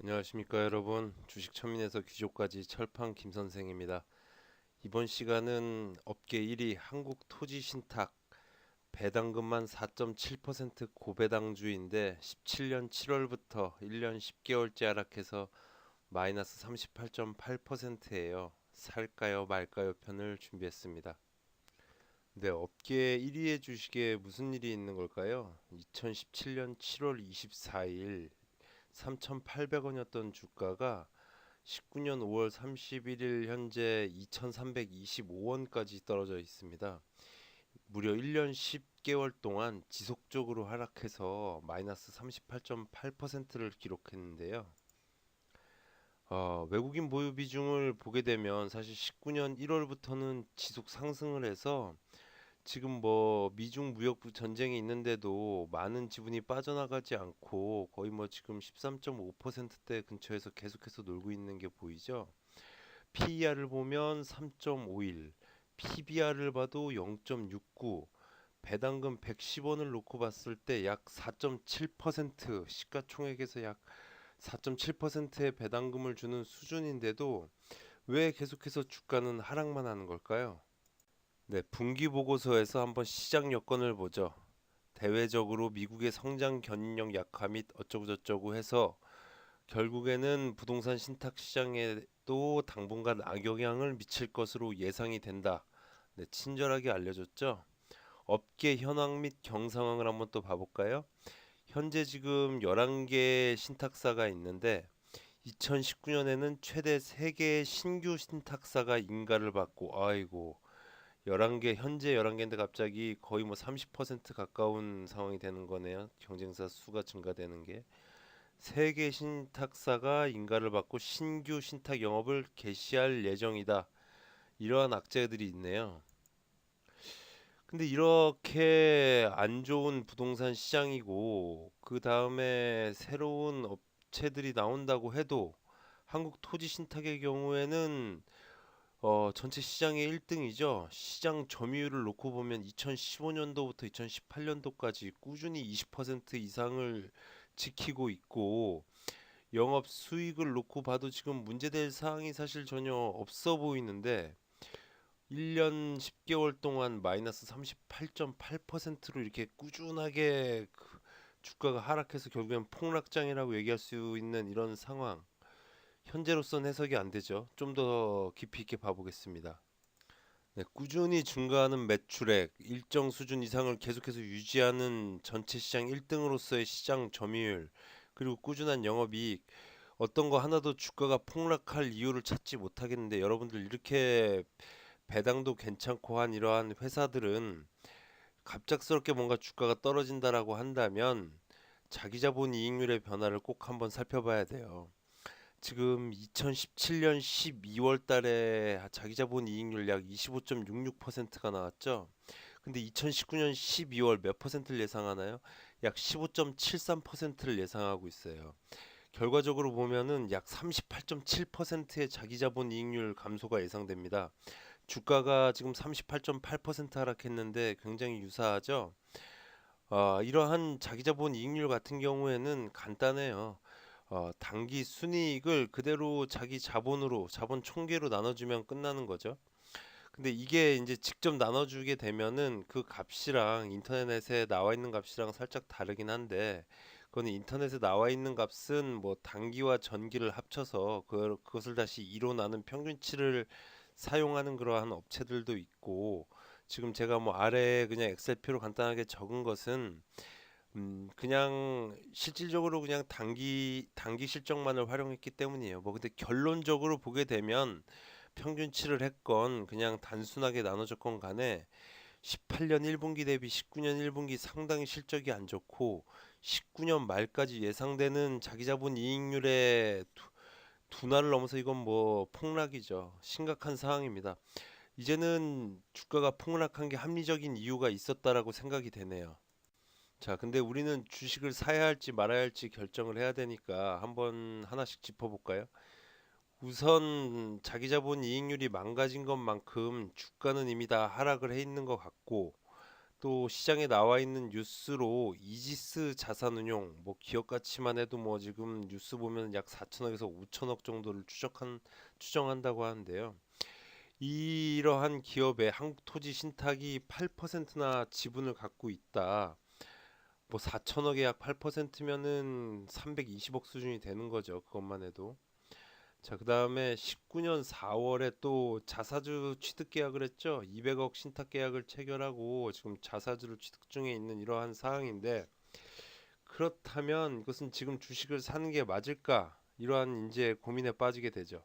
안녕하십니까 여러분. 주식 천민에서 귀족까지 철판 김선생입니다. 이번 시간은 업계 1위 한국토지신탁 배당금만 4.7% 고배당주인데 17년 7월부터 1년 10개월째 하락해서 마이너스 38.8%예요. 살까요 말까요 편을 준비했습니다. 네, 업계 1위의 주식에 무슨 일이 있는 걸까요? 2017년 7월 24일 3,800원이었던 주가가 19년 5월 31일 현재 2,325원까지 떨어져 있습니다. 무려 1년 10개월 동안 지속적으로 하락해서 마이너스 38.8%를 기록했는데요. 외국인 보유 비중을 보게 되면 사실 19년 1월부터는 지속 상승을 해서 지금 뭐 미중 무역 전쟁이 있는데도 많은 지분이 빠져나가지 않고 거의 뭐 지금 13.5%대 근처에서 계속해서 놀고 있는 게 보이죠. PER을 보면 3.51, PBR을 봐도 0.69, 배당금 110원을 놓고 봤을 때 약 4.7%, 시가총액에서 약 4.7%의 배당금을 주는 수준인데도 왜 계속해서 주가는 하락만 하는 걸까요? 네, 분기 보고서에서 한번 시장 여건을 보죠. 대외적으로 미국의 성장 견인력 약화 및 어쩌고저쩌고 해서 결국에는 부동산 신탁 시장에도 당분간 악영향을 미칠 것으로 예상이 된다. 네, 친절하게 알려줬죠. 업계 현황 및 경상황을 한번 또 봐볼까요? 현재 지금 11개 신탁사가 있는데 2019년에는 최대 3개의 신규 신탁사가 인가를 받고 아이고 11개 현재 11개인데 갑자기 거의 뭐 30% 가까운 상황이 되는 거네요. 경쟁사 수가 증가되는 게. 세계 신탁사가 인가를 받고 신규 신탁 영업을 개시할 예정이다. 이러한 악재들이 있네요. 근데 이렇게 안 좋은 부동산 시장이고 그 다음에 새로운 업체들이 나온다고 해도 한국 토지 신탁의 경우에는 전체 시장의 1등이죠. 시장 점유율을 놓고 보면 2015년도부터 2018년도까지 꾸준히 20% 이상을 지키고 있고 영업 수익을 놓고 봐도 지금 문제될 사항이 사실 전혀 없어 보이는데 1년 10개월 동안 마이너스 38.8%로 이렇게 꾸준하게 주가가 하락해서 결국엔 폭락장이라고 얘기할 수 있는 이런 상황. 현재로서는 해석이 안 되죠. 좀 더 깊이 있게 봐보겠습니다. 네, 꾸준히 증가하는 매출액, 일정 수준 이상을 계속해서 유지하는 전체 시장 1등으로서의 시장 점유율, 그리고 꾸준한 영업이익, 어떤 거 하나도 주가가 폭락할 이유를 찾지 못하겠는데 여러분들 이렇게 배당도 괜찮고 한 이러한 회사들은 갑작스럽게 뭔가 주가가 떨어진다라고 한다면 자기 자본 이익률의 변화를 꼭 한번 살펴봐야 돼요. 지금 2017년 12월 달에 자기 자본 이익률 약 25.66%가 나왔죠. 근데 2019년 12월 몇 퍼센트를 예상하나요? 약 15.73%를 예상하고 있어요. 결과적으로 보면은 약 38.7%의 자기 자본 이익률 감소가 예상됩니다. 주가가 지금 38.8% 하락했는데 굉장히 유사하죠. 이러한 자기 자본 이익률 같은 경우에는 간단해요. 단기 순이익을 그대로 자기 자본으로 자본 총계로 나눠주면 끝나는 거죠. 근데 이게 이제 직접 나눠주게 되면은 그 값이랑 인터넷에 나와 있는 값이랑 살짝 다르긴 한데 그건 인터넷에 나와 있는 값은 뭐 단기와 전기를 합쳐서 그것을 다시 2로 나눈 평균치를 사용하는 그러한 업체들도 있고 지금 제가 뭐 아래에 그냥 엑셀표로 간단하게 적은 것은 그냥 실질적으로 그냥 단기 실적만을 활용했기 때문이에요. 뭐 근데 결론적으로 보게 되면 평균치를 했건 그냥 단순하게 나눠줬건 간에 18년 1분기 대비 19년 1분기 상당히 실적이 안 좋고 19년 말까지 예상되는 자기자본 이익률의 둔화를 넘어서 이건 뭐 폭락이죠. 심각한 상황입니다. 이제는 주가가 폭락한 게 합리적인 이유가 있었다라고 생각이 되네요. 자, 근데 우리는 주식을 사야 할지 말아야 할지 결정을 해야 되니까 한번 하나씩 짚어볼까요? 우선 자기 자본 이익률이 망가진 것만큼 주가는 이미 다 하락을 해 있는 것 같고 또 시장에 나와 있는 뉴스로 이지스 자산운용 뭐 기업 가치만 해도 뭐 지금 뉴스 보면 약 4천억에서 5천억 정도를 추정한다고 하는데요. 이러한 기업에 한국토지신탁이 8%나 지분을 갖고 있다. 뭐 4천억에 약 8%면은 320억 수준이 되는 거죠. 그것만 해도. 자, 그다음에 19년 4월에 또 자사주 취득 계약을 했죠. 200억 신탁 계약을 체결하고 지금 자사주를 취득 중에 있는 이러한 사항인데, 그렇다면 이것은 지금 주식을 사는 게 맞을까? 이러한 이제 고민에 빠지게 되죠.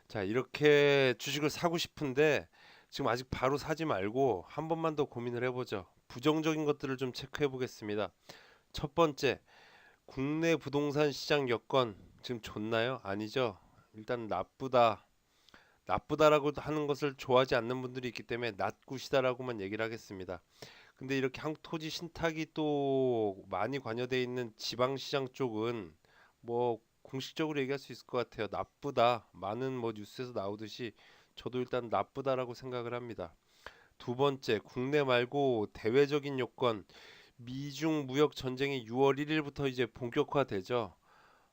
자, 이렇게 주식을 사고 싶은데 지금 아직 바로 사지 말고 한 번만 더 고민을 해보죠. 부정적인 것들을 좀 체크해 보겠습니다. 첫 번째, 국내 부동산 시장 여건 지금 좋나요? 아니죠. 일단 나쁘다라고 하는 것을 좋아하지 않는 분들이 있기 때문에 낫굿이다라고만 얘기를 하겠습니다. 근데 이렇게 한토지 신탁이 또 많이 관여되어 있는 지방시장 쪽은 뭐 공식적으로 얘기할 수 있을 것 같아요. 나쁘다. 많은 뭐 뉴스에서 나오듯이 저도 일단 나쁘다라고 생각을 합니다. 두 번째, 국내 말고 대외적인 요건, 미중 무역 전쟁이 6월 1일부터 이제 본격화되죠.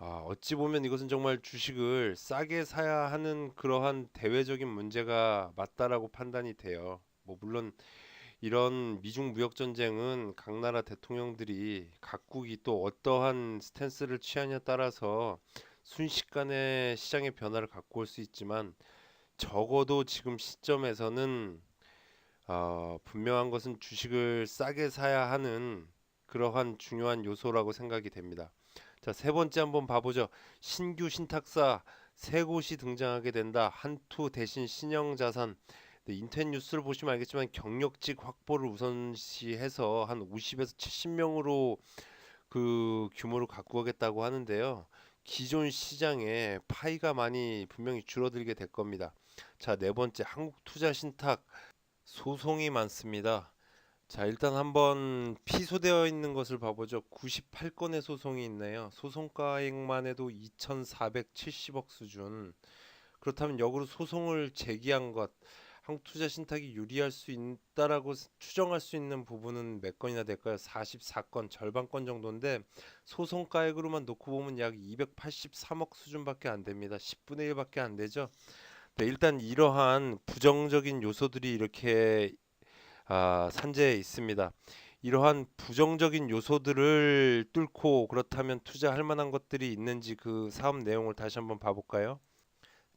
어찌 보면 이것은 정말 주식을 싸게 사야 하는 그러한 대외적인 문제가 맞다라고 판단이 돼요. 뭐 물론 이런 미중 무역 전쟁은 각 나라 대통령들이 각국이 또 어떠한 스탠스를 취하냐에 따라서 순식간에 시장의 변화를 갖고 올 수 있지만, 적어도 지금 시점에서는 분명한 것은 주식을 싸게 사야 하는 그러한 중요한 요소라고 생각이 됩니다. 자, 세 번째 한번 봐보죠. 신규 신탁사 세 곳이 등장하게 된다. 한투 대신 신영자산. 네, 인터넷 뉴스를 보시면 알겠지만 경력직 확보를 우선시해서 한 50에서 70명으로 그 규모를 갖고 가겠다고 하는데요. 기존 시장에 파이가 많이 분명히 줄어들게 될 겁니다. 자, 네 번째 한국투자신탁 소송이 많습니다. 자, 일단 한번 피소되어 있는 것을 봐보죠. 98건의 소송이 있네요. 소송가액만 해도 2,470억 수준. 그렇다면 역으로 소송을 제기한 것, 한국투자신탁이 유리할 수 있다라고 추정할 수 있는 부분은 몇 건이나 될까요? 44건, 절반건 정도인데 소송가액으로만 놓고 보면 약 283억 수준밖에 안 됩니다. 10분의 1밖에 안 되죠. 네, 일단 이러한 부정적인 요소들이 이렇게 산재해 있습니다. 이러한 부정적인 요소들을 뚫고 그렇다면 투자할 만한 것들이 있는지 그 사업 내용을 다시 한번 봐볼까요?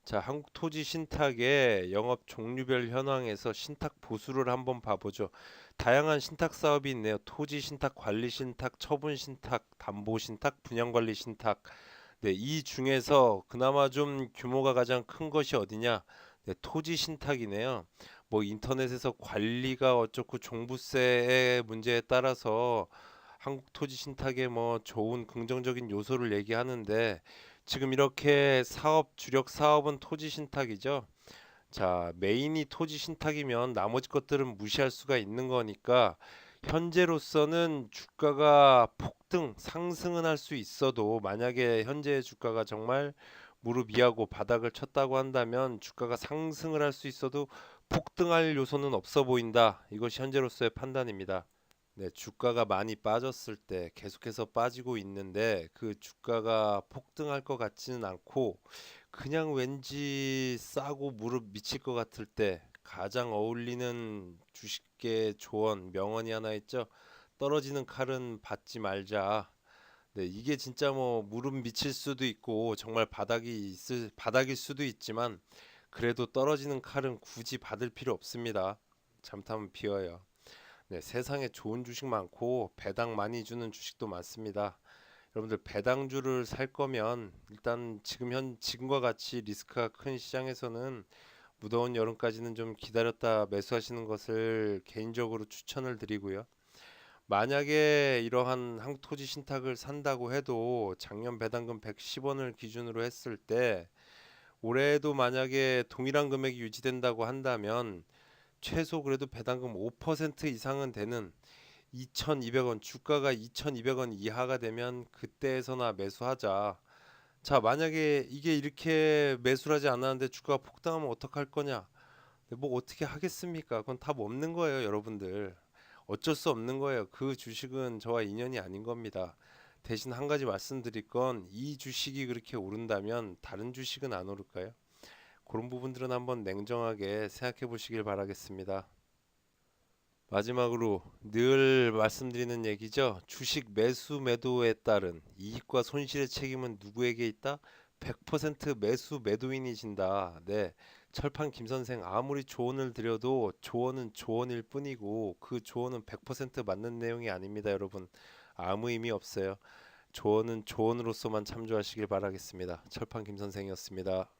자, 한국토지신탁의 영업 종류별 현황에서 신탁 보수를 한번 봐보죠. 다양한 신탁 사업이 있네요. 토지신탁, 관리신탁, 처분신탁, 담보신탁, 분양관리신탁. 네, 이 중에서 그나마 좀 규모가 가장 큰 것이 어디냐? 네, 토지신탁이네요. 뭐 인터넷에서 관리가 어쩌고 종부세의 문제에 따라서 한국토지신탁에 뭐 좋은 긍정적인 요소를 얘기하는데, 지금 이렇게 사업 주력 사업은 토지신탁이죠. 자, 메인이 토지신탁이면 나머지 것들은 무시할 수가 있는 거니까 현재로서는 주가가 폭등 상승은 할 수 있어도, 만약에 현재 주가가 정말 무릎 위하고 바닥을 쳤다고 한다면 주가가 상승을 할 수 있어도 폭등할 요소는 없어 보인다. 이것이 현재로서의 판단입니다. 네, 주가가 많이 빠졌을 때 계속해서 빠지고 있는데 그 주가가 폭등할 것 같지는 않고, 그냥 왠지 싸고 무릎 미칠 것 같을 때 가장 어울리는 주식계 조언 명언이 하나 있죠. 떨어지는 칼은 받지 말자. 네, 이게 진짜 뭐 무릎 미칠 수도 있고 정말 바닥일 수도 있지만, 그래도 떨어지는 칼은 굳이 받을 필요 없습니다. 잠타면 비어요. 네, 세상에 좋은 주식 많고 배당 많이 주는 주식도 많습니다. 여러분들 배당주를 살 거면 일단 지금과 같이 리스크가 큰 시장에서는 무더운 여름까지는 좀 기다렸다 매수하시는 것을 개인적으로 추천을 드리고요. 만약에 이러한 한국토지 신탁을 산다고 해도 작년 배당금 110원을 기준으로 했을 때 올해도 만약에 동일한 금액이 유지된다고 한다면 최소 그래도 배당금 5% 이상은 되는 2,200원, 주가가 2,200원 이하가 되면 그때에서나 매수하자. 자, 만약에 이게 이렇게 매수를 하지 않았는데 주가가 폭등하면 어떡할 거냐? 네, 뭐 어떻게 하겠습니까? 그건 답 없는 거예요, 여러분들. 어쩔 수 없는 거예요. 그 주식은 저와 인연이 아닌 겁니다. 대신 한 가지 말씀드릴 건 이 주식이 그렇게 오른다면 다른 주식은 안 오를까요? 그런 부분들은 한번 냉정하게 생각해 보시길 바라겠습니다. 마지막으로 늘 말씀드리는 얘기죠. 주식 매수 매도에 따른 이익과 손실의 책임은 누구에게 있다? 100% 매수 매도인이 진다. 네. 철판 김 선생 아무리 조언을 드려도 조언은 조언일 뿐이고 그 조언은 100% 맞는 내용이 아닙니다, 여러분. 아무 의미 없어요. 조언은 조언으로서만 참조하시길 바라겠습니다. 철판 김 선생이었습니다.